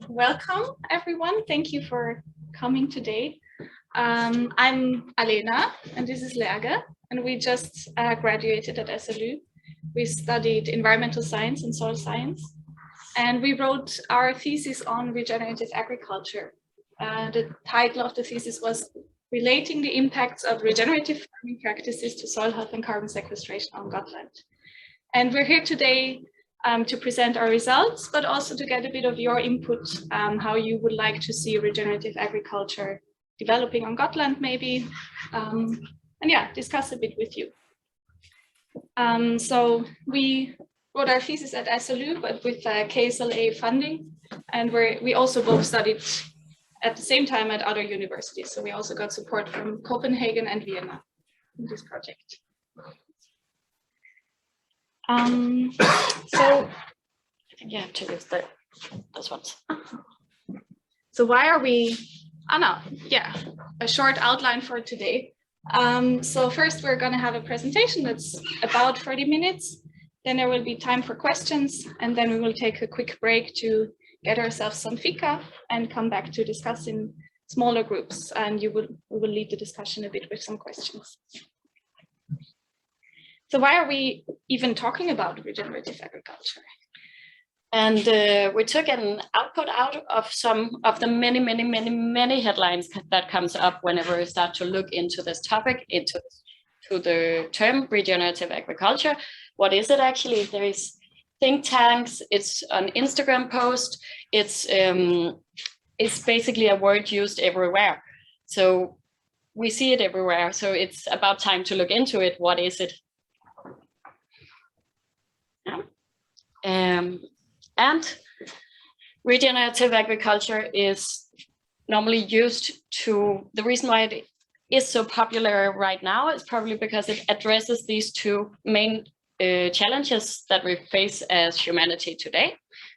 welcome everyone. Thank you for coming today. I'm Alena and this is Lærke, and we just graduated at SLU. We studied environmental science and soil science, and we wrote our thesis on regenerative agriculture. The title of the thesis was Relating the Impacts of Regenerative Farming Practices to Soil Health and Carbon Sequestration on Gotland. And we're here today to present our results, but also to get a bit of your input, how you would like to see regenerative agriculture developing on Gotland maybe, and yeah, discuss a bit with you. So we wrote our thesis at SLU, but with KSLA funding, and we also both studied at the same time at other universities. So we also got support from Copenhagen and Vienna in this project. So I think you have to use those ones. So why are we, a short outline for today. So first we're going to have a presentation that's about 30 minutes. Then there will be time for questions, and then we will take a quick break to get ourselves some fika and come back to discuss in smaller groups, and we will lead the discussion a bit with some questions. So why are we even talking about regenerative agriculture? And we took an output out of some of the many headlines that comes up whenever we start to look into this topic, into the term regenerative agriculture. What is it actually? There is think tanks, it's an Instagram post, it's basically a word used everywhere. So we see it everywhere. So it's about time to look into it. What is it? And regenerative agriculture is normally used to, the reason why it is so popular right now is probably because it addresses these two main challenges that we face as humanity today.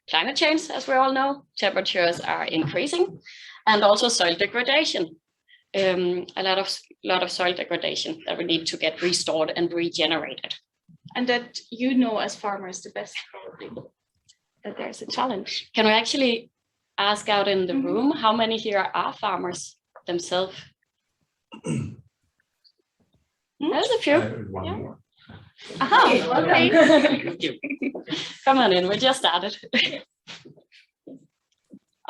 Climate change, as we all know, temperatures are increasing, and also soil degradation. A lot of soil degradation that we need to get restored and regenerated. And that you know as farmers the best, probably, that there's a challenge. Can we actually ask out in the room how many here are farmers themselves? There's a few. One more. Aha, okay. Come on in, we just started.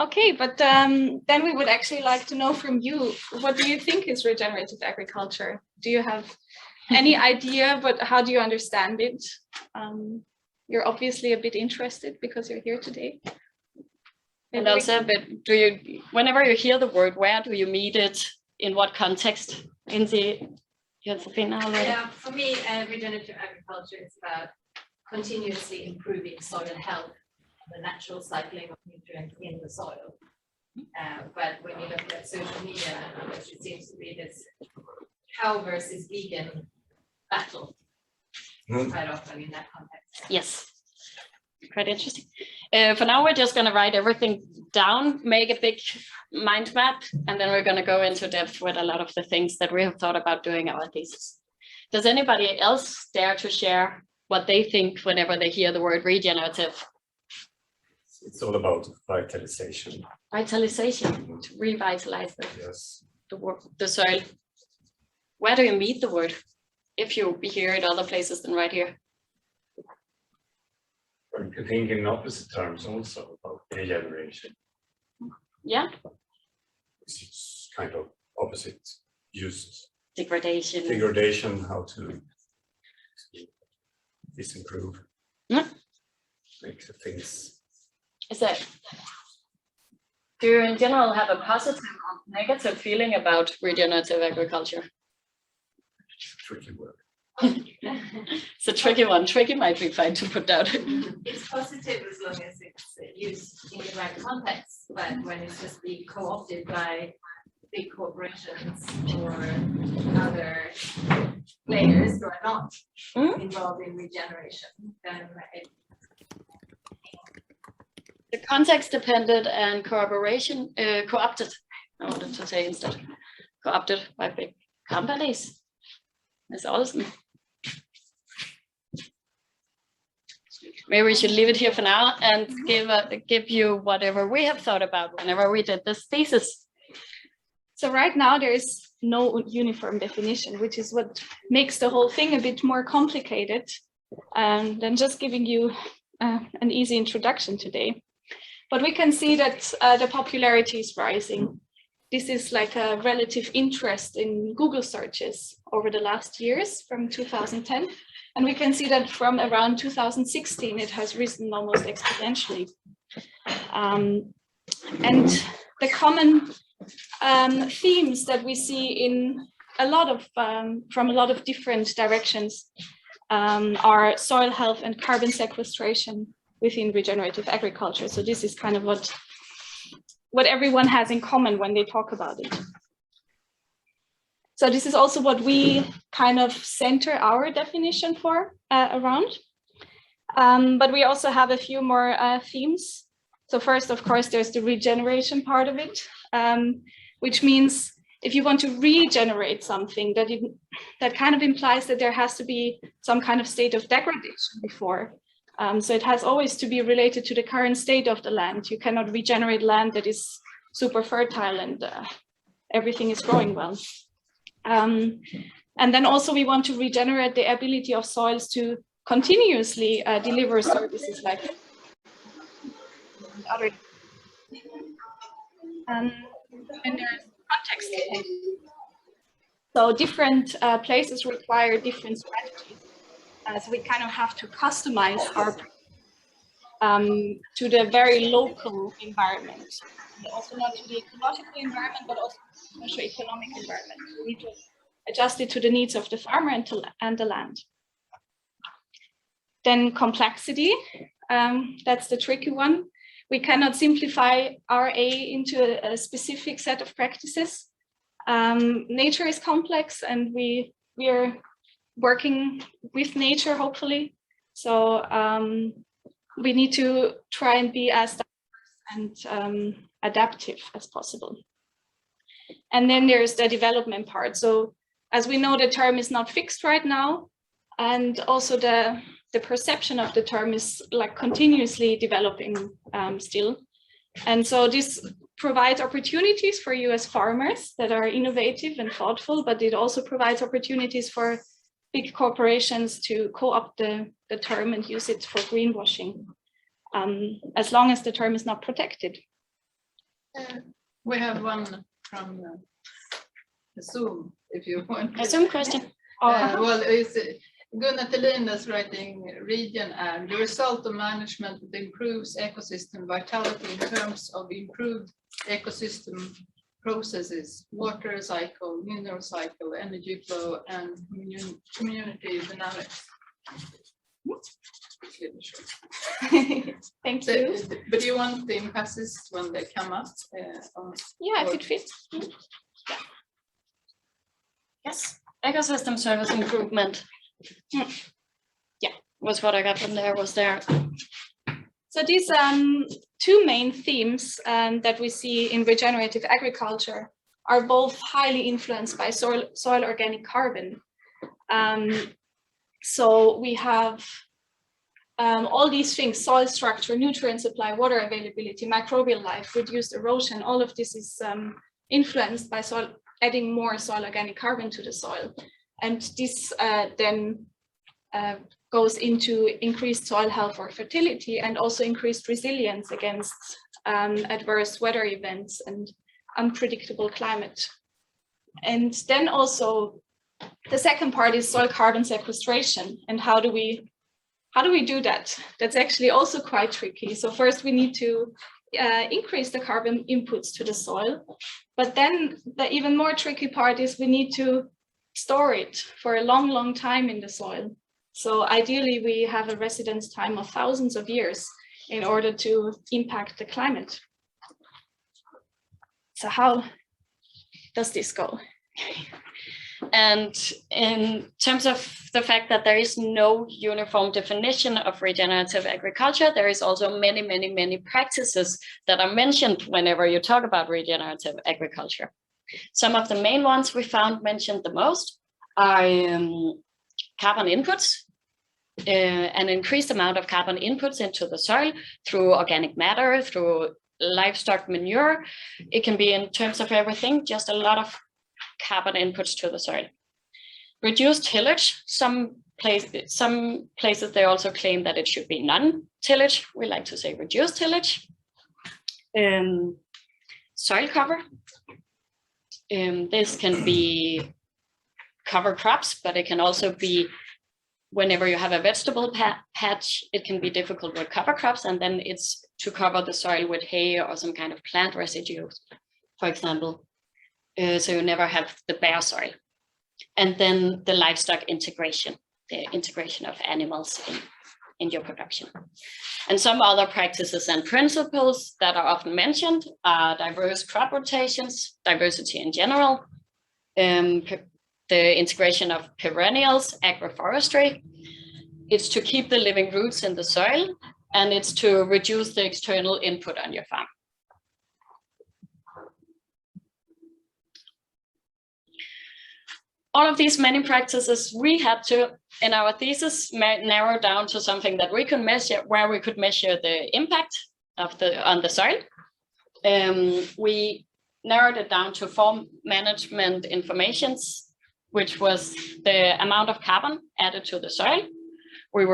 Okay, but then we would actually like to know from you, what do you think is regenerative agriculture? Do you have any idea, but how do you understand it? You're obviously a bit interested because you're here today. And also, but whenever you hear the word, where do you meet it? In what context? In the Yeah, for me, regenerative agriculture is about continuously improving soil health, the natural cycling of nutrients in the soil. But when you look at social media, it seems to be this cow versus vegan battle quite often in that context. Yes, quite interesting. For now, we're just going to write everything down, make a big mind map, and then we're going to go into depth with a lot of the things that we have thought about doing our thesis. Does anybody else dare to share what they think whenever they hear the word regenerative? It's all about vitalization. Vitalization, to revitalize Yes. the soil. Where do you meet the word? If you hear it other places than right here. You can think in opposite terms also about regeneration. Yeah. It's kind of opposite used. Degradation. Degradation, how to disimprove. Yeah. Make the things. Is that, do you in general have a positive or negative feeling about regenerative agriculture? Tricky word. It's a tricky one. Tricky might be fine to put down. It's positive as long as it's used in the right context, but when it's just being co-opted by big corporations or other players who are not involved in regeneration, then it... The context dependent and cooperation, co-opted, I wanted to say instead, co-opted by big companies. That's awesome. maybe we should leave it here for now and give you whatever we have thought about whenever we did this thesis. So right now there is no uniform definition, which is what makes the whole thing a bit more complicated than just giving you an easy introduction today. But we can see that the popularity is rising. This is like a relative interest in Google searches over the last years from 2010. And we can see that from around 2016, it has risen almost exponentially. And the common themes that we see in a lot of from a lot of different directions are soil health and carbon sequestration within regenerative agriculture. So this is kind of what everyone has in common when they talk about it. So this is also what we kind of center our definition for around. But we also have a few more themes. So first, of course, there's the regeneration part of it, which means if you want to regenerate something, that kind of implies that there has to be some kind of state of degradation before. So it has always to be related to the current state of the land. You cannot regenerate land that is super fertile and everything is growing well. And then also we want to regenerate the ability of soils to continuously deliver services like other. And there's context. So different places require different strategies. So we kind of have to customize our to the very local environment, and also not to the ecological environment, but also the socio-economic environment. We need to adjust it to the needs of the farmer and the land. Then complexity, that's the tricky one. We cannot simplify RA into a specific set of practices. Nature is complex, and we are working with nature, hopefully. So we need to try and be as diverse and adaptive as possible. And then there's the development part. So as we know, the term is not fixed right now, and also the perception of the term is like continuously developing still. And so this provides opportunities for you as farmers that are innovative and thoughtful, but it also provides opportunities for big corporations to co-opt the term and use it for greenwashing, as long as the term is not protected. We have one from Zoom, if you want. A Zoom question. Well, it's Gunnar Thelin is writing region, and the result of management that improves ecosystem vitality in terms of improved ecosystem processes, water cycle, mineral cycle, energy flow, and community dynamics. Thank you. But you want the emphasis when they come up? Yeah, if it fits. Yes, ecosystem service improvement. Yeah, was what I got from there, was there. So these two main themes that we see in regenerative agriculture are both highly influenced by soil organic carbon. So we have all these things: soil structure, nutrient supply, water availability, microbial life, reduced erosion. All of this is influenced by soil, adding more soil organic carbon to the soil. And this then goes into increased soil health or fertility, and also increased resilience against adverse weather events and unpredictable climate. And then also the second part is soil carbon sequestration. And how do we do that? That's actually also quite tricky. So first we need to increase the carbon inputs to the soil, but then the even more tricky part is we need to store it for a long, long time in the soil. So ideally we have a residence time of thousands of years in order to impact the climate. So how does this go? And in terms of the fact that there is no uniform definition of regenerative agriculture, there is also many, many, many practices that are mentioned whenever you talk about regenerative agriculture. Some of the main ones we found mentioned the most are carbon inputs, an increased amount of carbon inputs into the soil through organic matter, through livestock manure. It can be in terms of everything, just a lot of carbon inputs to the soil. Reduced tillage. Some places they also claim that it should be non-tillage. We like to say reduced tillage. Soil cover. This can be cover crops, but it can also be whenever you have a vegetable patch, it can be difficult with cover crops, and then it's to cover the soil with hay or some kind of plant residues, for example. So you never have the bare soil. And then the livestock integration, the integration of animals in your production. And some other practices and principles that are often mentioned are diverse crop rotations, diversity in general, the integration of perennials, agroforestry. It's to keep the living roots in the soil, and it's to reduce the external input on your farm. All of these many practices we had to, in our thesis, narrow down to something that we could measure, where we could measure the impact of on the soil. We narrowed it down to 4 management informations, which was the amount of carbon added to the soil. We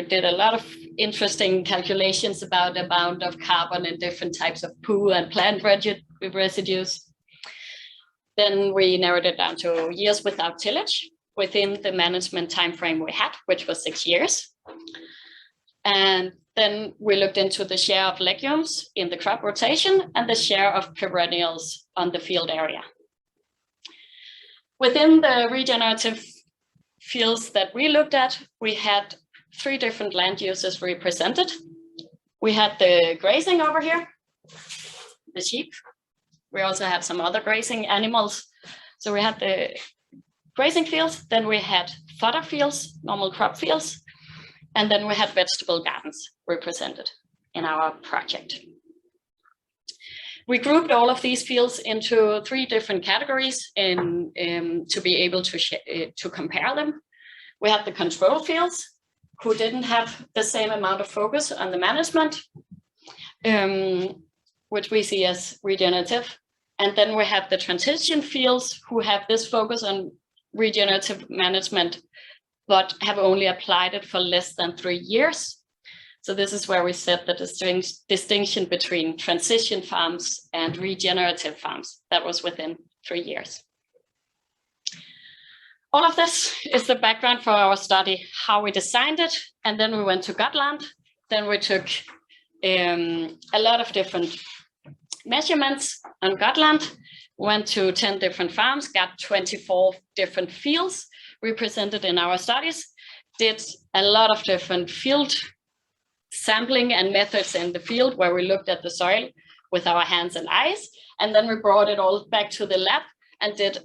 did a lot of interesting calculations about the amount of carbon in different types of poo and plant residues. Then we narrowed it down to years without tillage within the management timeframe we had, which was 6 years. And then we looked into the share of legumes in the crop rotation and the share of perennials on the field area. Within the regenerative fields that we looked at, we had 3 different land uses represented. We had the grazing over here, the sheep. We also had some other grazing animals. So we had the grazing fields, then we had fodder fields, normal crop fields, and then we had vegetable gardens represented in our project. We grouped all of these fields into 3 different categories to be able to compare them. We had the control fields, who didn't have the same amount of focus on the management, which we see as regenerative. And then we have the transition fields, who have this focus on regenerative management, but have only applied it for less than 3 years. So this is where we set the distinction between transition farms and regenerative farms. That was within 3 years. All of this is the background for our study, how we designed it. And then we went to Gotland. Then we took a lot of different measurements on Gotland, went to 10 different farms, got 24 different fields represented in our studies, did a lot of different field sampling and methods in the field where we looked at the soil with our hands and eyes, and then we brought it all back to the lab and did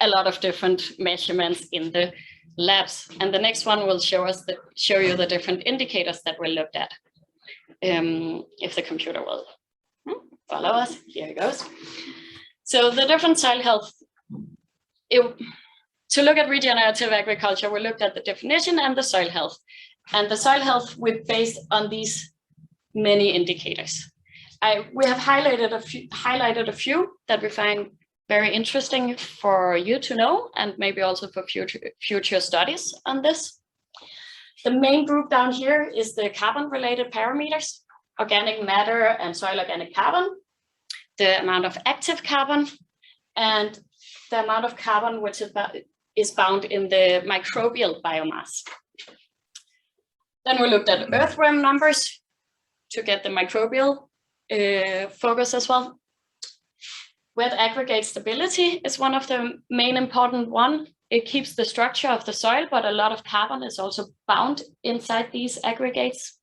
a lot of different measurements in the labs. And the next one will show you the different indicators that we looked at. If the computer will follow us, here it goes. So the different soil health, to look at regenerative agriculture, we looked at the definition and the soil health. And the soil health we based on these many indicators. We have highlighted a few that we find very interesting for you to know, and maybe also for future studies on this. The main group down here is the carbon-related parameters, organic matter and soil organic carbon, the amount of active carbon, and the amount of carbon which is bound in the microbial biomass. Then we looked at earthworm numbers to get the microbial focus as well. Wet aggregate stability is one of the main important one. It keeps the structure of the soil, but a lot of carbon is also bound inside these aggregates.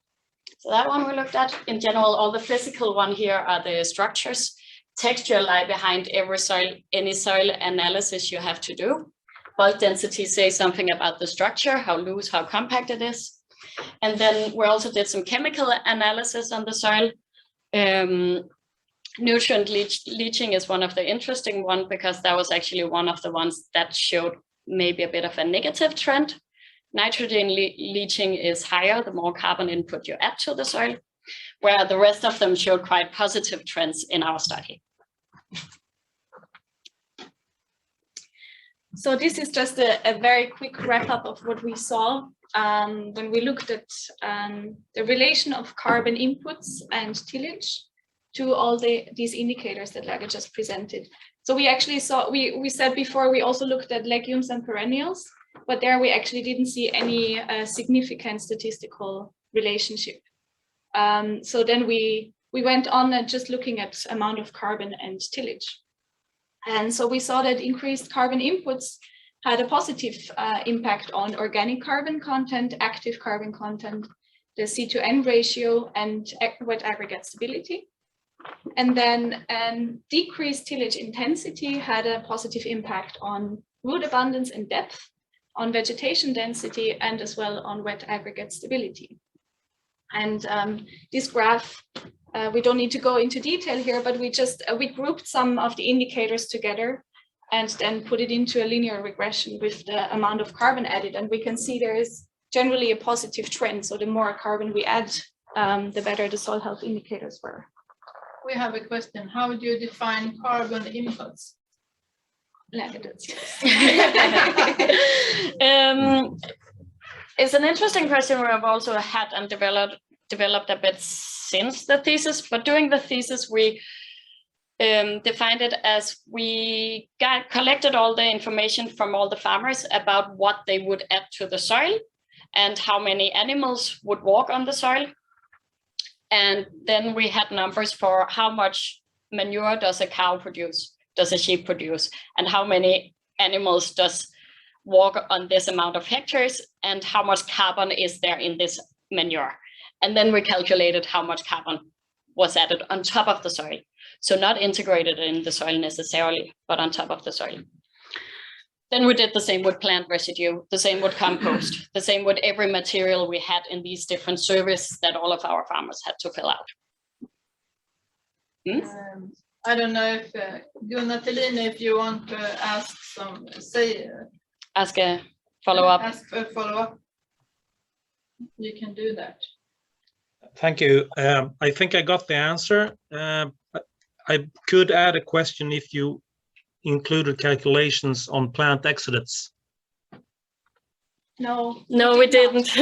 So that one we looked at. In general, all the physical one here are the structures. Texture lie behind any soil analysis you have to do. Bulk density says something about the structure, how loose, how compact it is. And then we also did some chemical analysis on the soil. Nutrient leaching is one of the interesting ones because that was actually one of the ones that showed maybe a bit of a negative trend Nitrogen leaching is higher the more carbon input you add to the soil, where the rest of them showed quite positive trends in our study. So this is just a very quick wrap up of what we saw when we looked at the relation of carbon inputs and tillage to all these indicators that Lærke just presented. So we actually saw, we said before, we also looked at legumes and perennials, but there we actually didn't see any significant statistical relationship. So then we went on at just looking at amount of carbon and tillage. And so we saw that increased carbon inputs had a positive impact on organic carbon content, active carbon content, the C/N ratio, and wet aggregate stability. And then decreased tillage intensity had a positive impact on root abundance and depth, on vegetation density, and as well on wet aggregate stability. And this graph, we don't need to go into detail here, but we grouped some of the indicators together and then put it into a linear regression with the amount of carbon added. And we can see there is generally a positive trend. So the more carbon we add, the better the soil health indicators were. We have a question. How do you define carbon inputs? It's an interesting question we have also had and developed a bit since the thesis, but during the thesis we defined it as we collected all the information from all the farmers about what they would add to the soil and how many animals would walk on the soil. And then we had numbers for how much manure does a cow produce, does a sheep produce, and how many animals does walk on this amount of hectares, and how much carbon is there in this manure. And then we calculated how much carbon was added on top of the soil. So not integrated in the soil necessarily, but on top of the soil. Then we did the same with plant residue, the same with compost, the same with every material we had in these different surveys that all of our farmers had to fill out. I don't know if Untitled, if you want to ask ask a follow-up. Ask a follow-up. You can do that. Thank you. I think I got the answer. I could add a question if you included calculations on plant exudates. No, we didn't.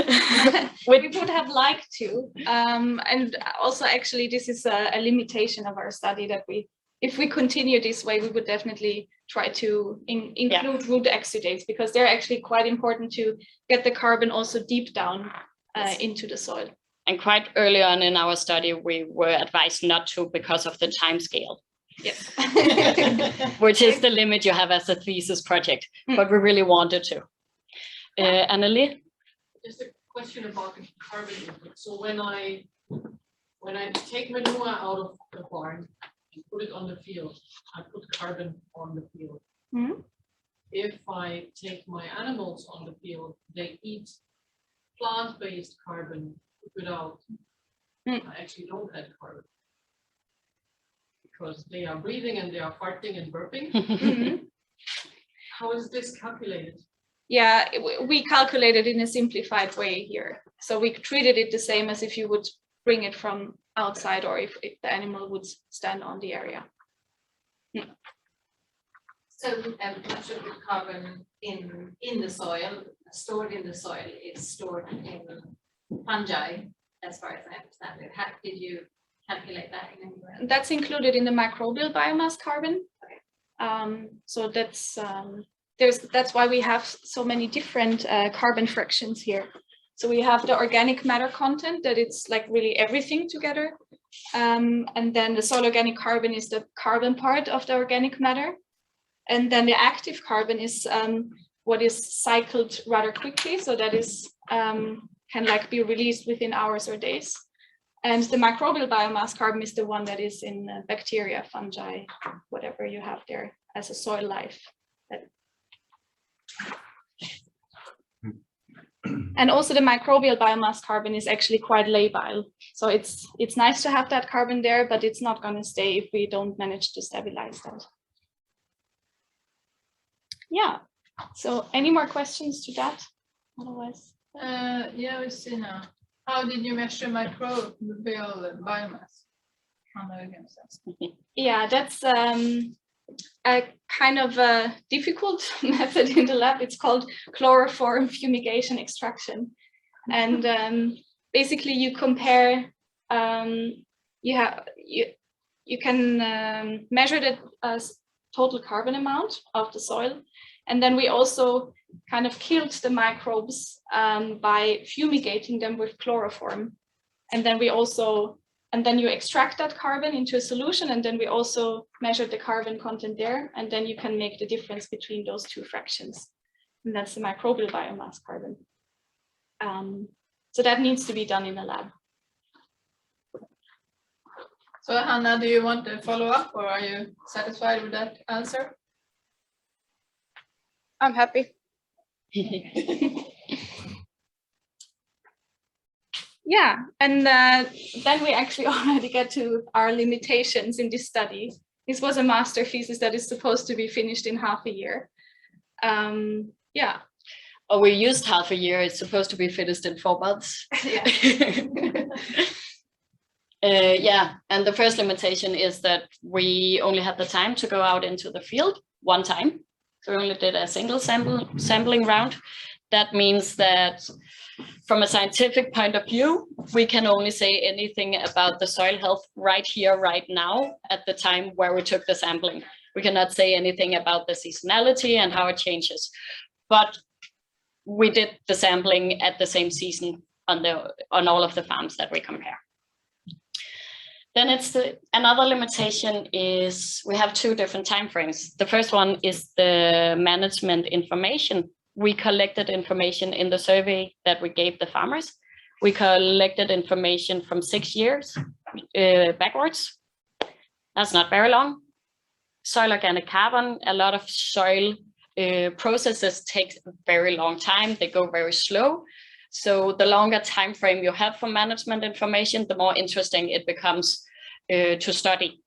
We would have liked to. And also, actually, this is a limitation of our study that if we continue this way, we would definitely try to include root exudates, because they're actually quite important to get the carbon also deep down into the soil. And quite early on in our study, we were advised not to because of the time scale. Yes. Which is the limit you have as a thesis project, but we really wanted to. Annelie? Just a question about the carbon input. So when I take manure out of the barn and put it on the field, I put carbon on the field. Mm-hmm. If I take my animals on the field, they eat plant-based carbon without, I actually don't add carbon. Because they are breathing and they are farting and burping. Mm-hmm. How is this calculated? Yeah, we calculated in a simplified way here. So we treated it the same as if you would bring it from outside, or if the animal would stand on the area. So much of the carbon in the soil, stored in the soil, is stored in fungi, as far as I understand it. How did you calculate that in any way? That's included in the microbial biomass carbon. Okay. So that's why we have so many different carbon fractions here. So we have the organic matter content, that it's like really everything together. And then the soil organic carbon is the carbon part of the organic matter. And then the active carbon is what is cycled rather quickly. So that is can like be released within hours or days. And the microbial biomass carbon is the one that is in bacteria, fungi, whatever you have there as a soil life. And also the microbial biomass carbon is actually quite labile. So it's nice to have that carbon there, but it's not going to stay if we don't manage to stabilize that. Yeah. So any more questions to that? otherwise. Yeah, we see now. How did you measure microbial biomass? Yeah, that's a kind of a difficult method in the lab. It's called chloroform fumigation extraction. And basically you compare, you can measure the total carbon amount of the soil. And then we also kind of killed the microbes by fumigating them with chloroform. And then you extract that carbon into a solution, and then we also measured the carbon content there, and then you can make the difference between those two fractions. And that's the microbial biomass carbon. So that needs to be done in the lab. So Hanna, do you want to follow up, or are you satisfied with that answer? I'm happy. Yeah, and then we actually already get to our limitations in this study. This was a master thesis that is supposed to be finished in half a year. Yeah. Or we used half a year, it's supposed to be finished in 4 months. Yeah. Yeah, and the first limitation is that we only had the time to go out into the field one time. So we only did a single sampling round. That means that from a scientific point of view, we can only say anything about the soil health right here, right now, at the time where we took the sampling. We cannot say anything about the seasonality and how it changes. But we did the sampling at the same season on all of the farms that we compare. Then another limitation is we have 2 different timeframes. The first one is the management information. We collected information in the survey that we gave the farmers. We collected information from 6 years backwards. That's not very long. Soil organic carbon, a lot of soil processes take a very long time. They go very slow. So the longer time frame you have for management information, the more interesting it becomes to study,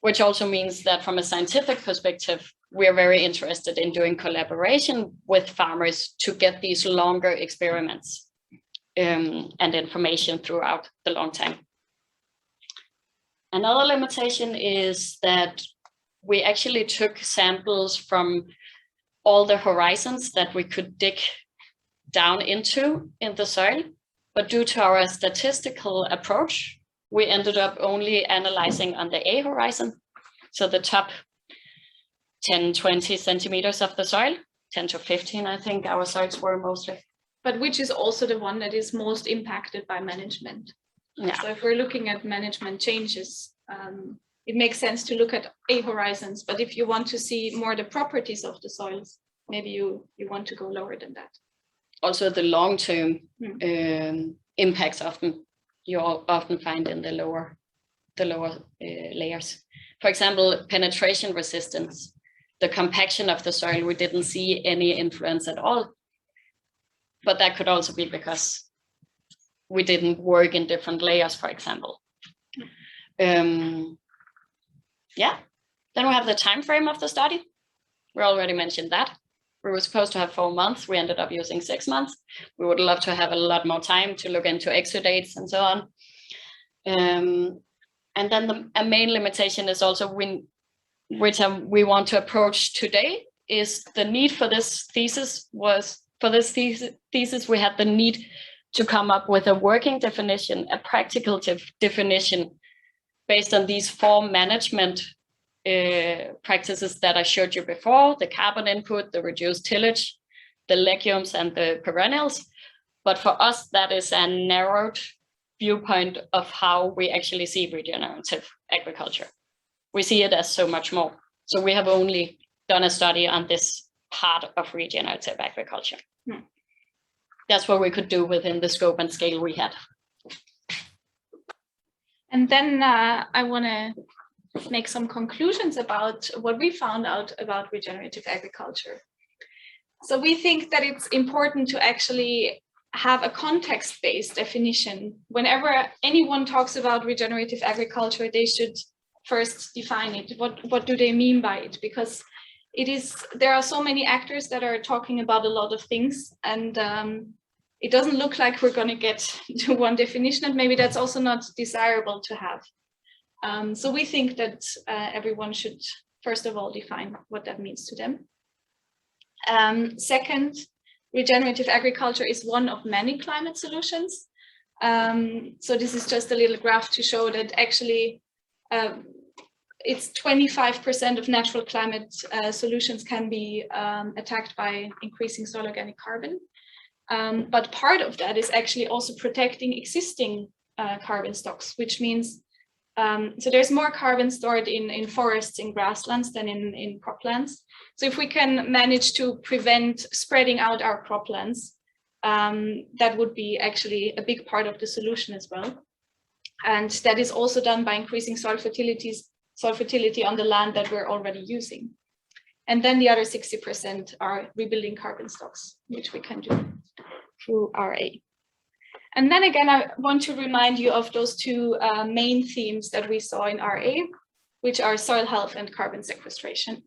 which also means that from a scientific perspective, we are very interested in doing collaboration with farmers to get these longer experiments and information throughout the long time. Another limitation is that we actually took samples from all the horizons that we could dig down into in the soil, but due to our statistical approach, we ended up only analyzing on the A horizon, so the top 10-20 centimeters of the soil, 10 to 15, I think our soils were mostly. But which is also the one that is most impacted by management. Yeah. So if we're looking at management changes, it makes sense to look at A horizons, but if you want to see more the properties of the soils, maybe you want to go lower than that. Also the long-term impacts you often find in the lower layers. For example, penetration resistance, the compaction of the soil, we didn't see any influence at all. But that could also be because we didn't work in different layers, for example. Yeah, then we have the time frame of the study. We already mentioned that. We were supposed to have 4 months. We ended up using 6 months. We would love to have a lot more time to look into exudates and so on. And then a main limitation is also which we want to approach today is the need for this thesis we had the need to come up with a working definition, a practical definition based on these 4 management practices that I showed you before, the carbon input, the reduced tillage, the legumes and the perennials. But for us, that is a narrowed viewpoint of how we actually see regenerative agriculture. We see it as so much more. So we have only done a study on this part of regenerative agriculture. That's what we could do within the scope and scale we had. And then I want to make some conclusions about what we found out about regenerative agriculture. So we think that it's important to actually have a context-based definition. Whenever anyone talks about regenerative agriculture, they should first define it. What do they mean by it? Because there are so many actors that are talking about a lot of things, and it doesn't look like we're going to get to one definition, and maybe that's also not desirable to have. So we think that everyone should, first of all, define what that means to them. Second, regenerative agriculture is one of many climate solutions. So this is just a little graph to show that actually it's 25% of natural climate solutions can be attacked by increasing soil organic carbon. But part of that is actually also protecting existing carbon stocks, which means so there's more carbon stored in forests, in grasslands than in croplands. So if we can manage to prevent spreading out our croplands, that would be actually a big part of the solution as well. And that is also done by increasing soil fertility on the land that we're already using. And then the other 60% are rebuilding carbon stocks, which we can do through RA. And then again, I want to remind you of those two main themes that we saw in RA, which are soil health and carbon sequestration.